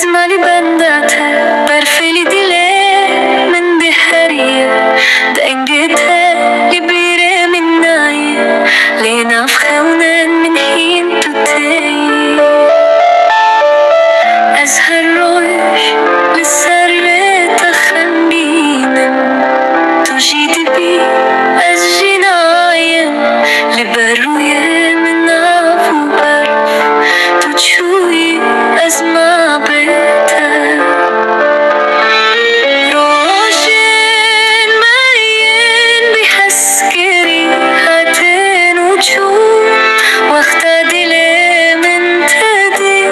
زمانی بندته برفلی دله من بحریه دنگته لبیره من نایه لینا فخونن من هین توتی از هر روش لسر تخمینم تو جیدی بی از جنایم لبروی من آب و برف تو چوی از ما بهتر روشن مرین بی حسگری هاتن و چون وقت دل من تدی